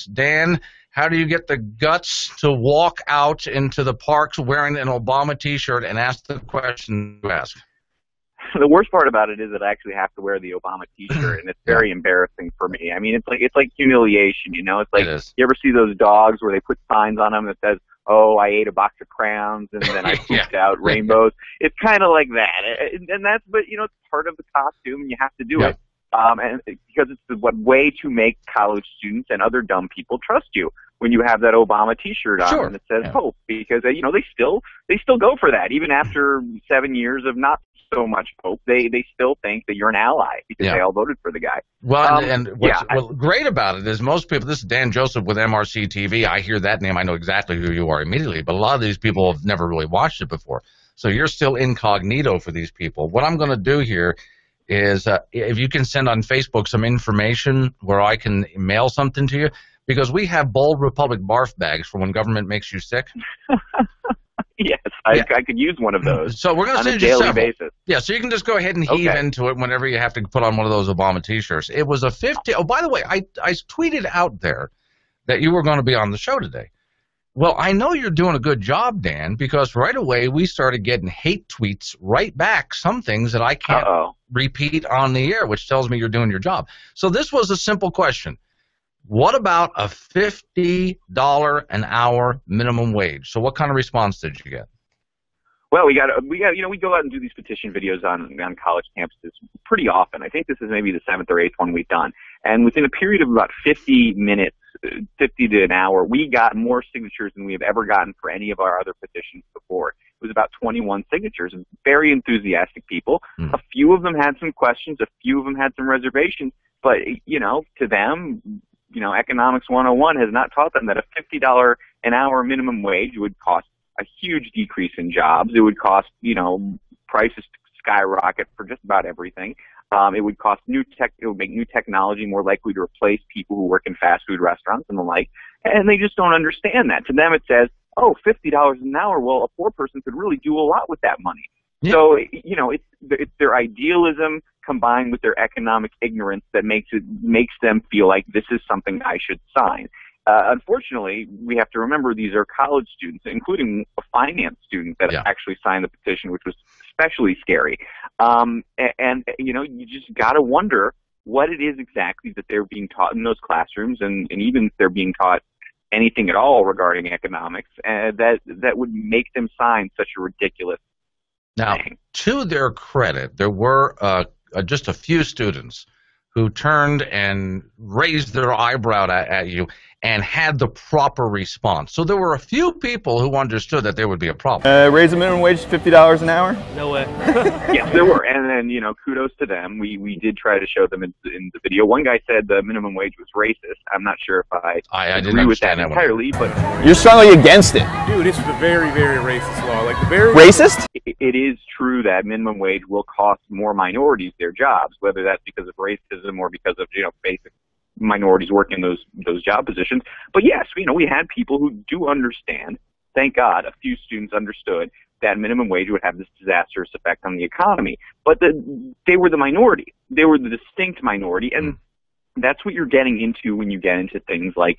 Dan, how do you get the guts to walk out into the parks wearing an Obama T-shirt and ask the question you ask? The worst part about it is that I actually have to wear the Obama T-shirt, and it's very embarrassing for me. I mean, it's like humiliation, you know? It's like, you ever see those dogs where they put signs on them that says, "Oh, I ate a box of crayons and then I pooped out rainbows." It's kind of like that, and that's, but you know, it's part of the costume, and you have to do it, and because it's the way to make college students and other dumb people trust you when you have that Obama T-shirt on and it says hope, because you know they still go for that even after 7 years of not so much hope. They still think that you're an ally because they all voted for the guy. Well, and what's great about it is most people, this is Dan Joseph with MRCTV. I hear that name, I know exactly who you are immediately, but a lot of these people have never really watched it before. So you're still incognito for these people. What I'm going to do here is if you can send on Facebook some information where I can mail something to you, because we have Bold Republic barf bags for when government makes you sick. Yes, I could use one of those. So we're going to send you a daily basis. Yeah, so you can just go ahead and heave into it whenever you have to put on one of those Obama T-shirts. It was a 50. Oh, by the way, I tweeted out there that you were going to be on the show today. Well, I know you're doing a good job, Dan, because right away we started getting hate tweets right back, some things that I can't repeat on the air, which tells me you're doing your job. So this was a simple question. What about a $50 an hour minimum wage? So what kind of response did you get? Well, we go out and do these petition videos on college campuses pretty often. I think this is maybe the 7th or 8th one we've done. And within a period of about 50 minutes, 50 to an hour, we got more signatures than we have ever gotten for any of our other petitions before. It was about 21 signatures, and very enthusiastic people. A few of them had some questions, a few of them had some reservations, but, you know, to them, you know, Economics 101 has not taught them that a $50 an hour minimum wage would cost a huge decrease in jobs. It would cost, you know, prices to skyrocket for just about everything. It would cost it would make new technology more likely to replace people who work in fast food restaurants and the like. And they just don't understand that. To them it says, oh, $50 an hour. Well, a poor person could really do a lot with that money. Yeah. So, you know, it's their idealism combined with their economic ignorance that makes them feel like this is something I should sign. Unfortunately, we have to remember these are college students, including a finance student that actually signed the petition, which was especially scary. And you know, you just got to wonder what it is exactly that they're being taught in those classrooms, and even if they're being taught anything at all regarding economics, that would make them sign such a ridiculous thing. To their credit, there were just a few students who turned and raised their eyebrow at you and had the proper response. So there were a few people who understood that there would be a problem. Raise the minimum wage to $50 an hour? No way. Yes, there were. And then, you know, kudos to them. We did try to show them in the video. One guy said the minimum wage was racist. I'm not sure if I agree with that entirely, but you're strongly against it. Dude, this is a very, very racist law. Like the very racist? It is true that minimum wage will cost more minorities their jobs, whether that's because of racism or because of, you know, basic minorities working those job positions. But yes, you know, we had people who do understand. Thank God, a few students understood that minimum wage would have this disastrous effect on the economy. But they were the minority. They were the distinct minority, and that's what you're getting into when you get into things like,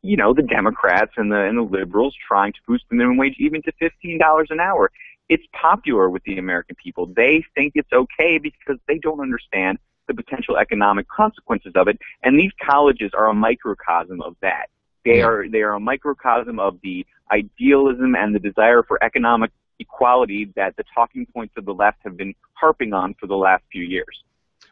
you know, the Democrats and the liberals trying to boost the minimum wage even to $15 an hour. It's popular with the American people. They think it's okay because they don't understand the potential economic consequences of it, and these colleges are a microcosm of that. They are a microcosm of the idealism and the desire for economic equality that the talking points of the left have been harping on for the last few years.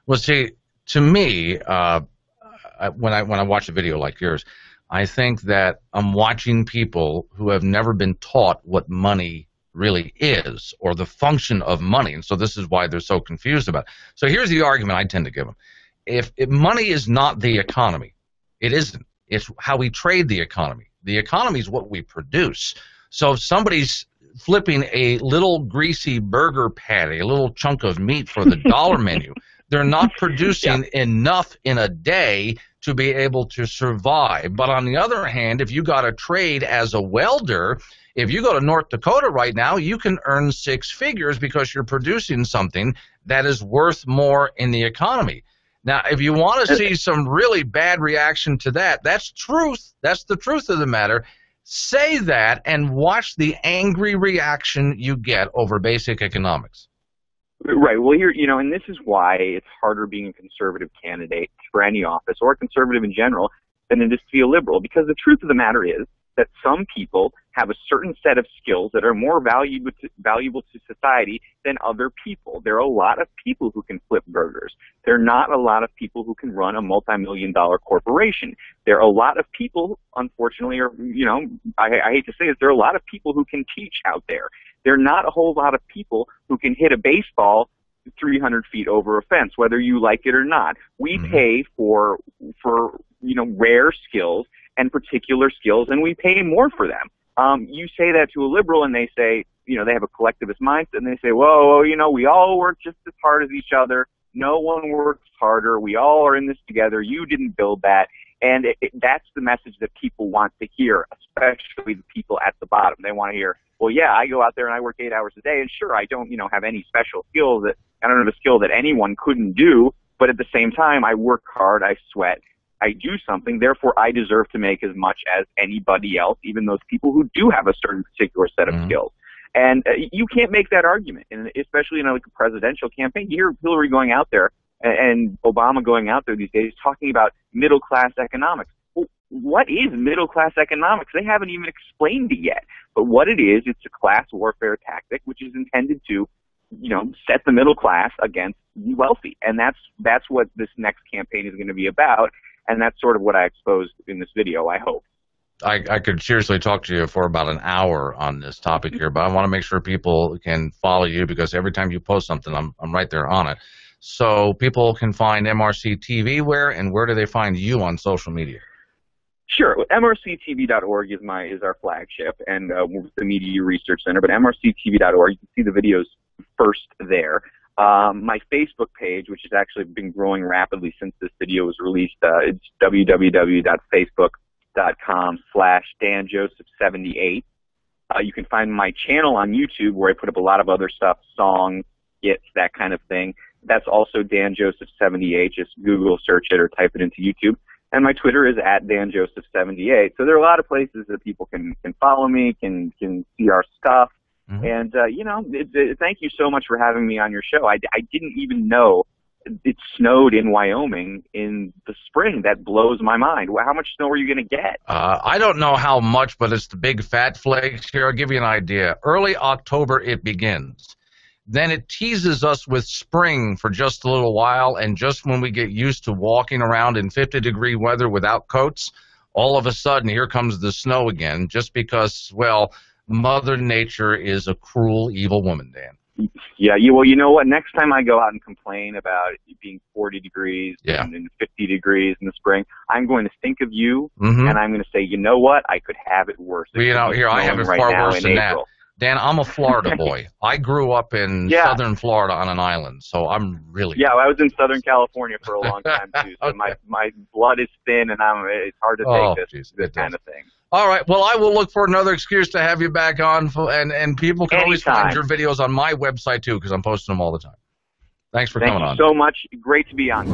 Well, see, to me, when I watch a video like yours, I think that I'm watching people who have never been taught what money really is, or the function of money, and so this is why they're so confused about it. So here's the argument I tend to give them. If money is not the economy, it isn't. It's how we trade the economy. The economy is what we produce. So if somebody's flipping a little greasy burger patty, a little chunk of meat for the dollar menu, they're not producing enough in a day to be able to survive. But on the other hand, if you got a trade as a welder, if you go to North Dakota right now, you can earn 6 figures because you're producing something that is worth more in the economy. Now, if you want to see some really bad reaction to that, that's truth. That's the truth of the matter. Say that and watch the angry reaction you get over basic economics. Right. Well, and this is why it's harder being a conservative candidate for any office or a conservative in general than it is to be a liberal, because the truth of the matter is that some people have a certain set of skills that are more valuable to society than other people. There are a lot of people who can flip burgers. There are not a lot of people who can run a multi-million-dollar corporation. There are a lot of people, unfortunately, or, I hate to say it, there are a lot of people who can teach out there. There are not a whole lot of people who can hit a baseball 300 feet over a fence, whether you like it or not. We pay for rare skills and particular skills, and we pay more for them. You say that to a liberal, and they say, they have a collectivist mindset, and they say, whoa, we all work just as hard as each other. No one works harder. We all are in this together. You didn't build that. And that's the message that people want to hear, especially the people at the bottom. They want to hear, well, yeah, I go out there and I work 8 hours a day, and sure, I don't, have any special skills I don't have a skill that anyone couldn't do, but at the same time, I work hard, I sweat, I do something, therefore I deserve to make as much as anybody else, even those people who do have a certain particular set of skills. And you can't make that argument, and especially in a presidential campaign. You hear Hillary going out there and Obama going out there these days talking about middle-class economics. Well, what is middle-class economics? They haven't even explained it yet. But what it is, it's a class warfare tactic, which is intended to set the middle class against the wealthy. And that's what this next campaign is going to be about. And that's sort of what I exposed in this video, I hope. I could seriously talk to you for about an hour on this topic here, but I want to make sure people can follow you, because every time you post something, I'm right there on it. So people can find MRCTV and where do they find you on social media? Sure. MRCTV.org is our flagship, and the Media Research Center, but MRCTV.org, you can see the videos first there. My Facebook page, which has actually been growing rapidly since this video was released, it's www.facebook.com/DanJoseph78. You can find my channel on YouTube, where I put up a lot of other stuff, songs, skits, that kind of thing. That's also DanJoseph78. Just Google search it or type it into YouTube. And my Twitter is @DanJoseph78. So there are a lot of places that people can follow me, can see our stuff. And, thank you so much for having me on your show. I didn't even know it snowed in Wyoming in the spring. That blows my mind. How much snow are you going to get? I don't know how much, but it's the big fat flakes. Here, I'll give you an idea. Early October, it begins. Then it teases us with spring for just a little while, and just when we get used to walking around in 50-degree weather without coats, all of a sudden, here comes the snow again, just because, well, Mother Nature is a cruel, evil woman, Dan. Yeah, well, you know what? Next time I go out and complain about it being 40 degrees and 50 degrees in the spring, I'm going to think of you, and I'm going to say, you know what? I could have it worse. Well, here, I have it far worse than that. Dan, I'm a Florida boy. I grew up in southern Florida on an island, so I'm really... Yeah, I was in Southern California for a long time, too, so my blood is thin, and it's hard to take this kind of thing. All right, well, I will look for another excuse to have you back on, and people can always find your videos on my website, too, because I'm posting them all the time. Thanks for coming on. Thank you so much. Great to be on.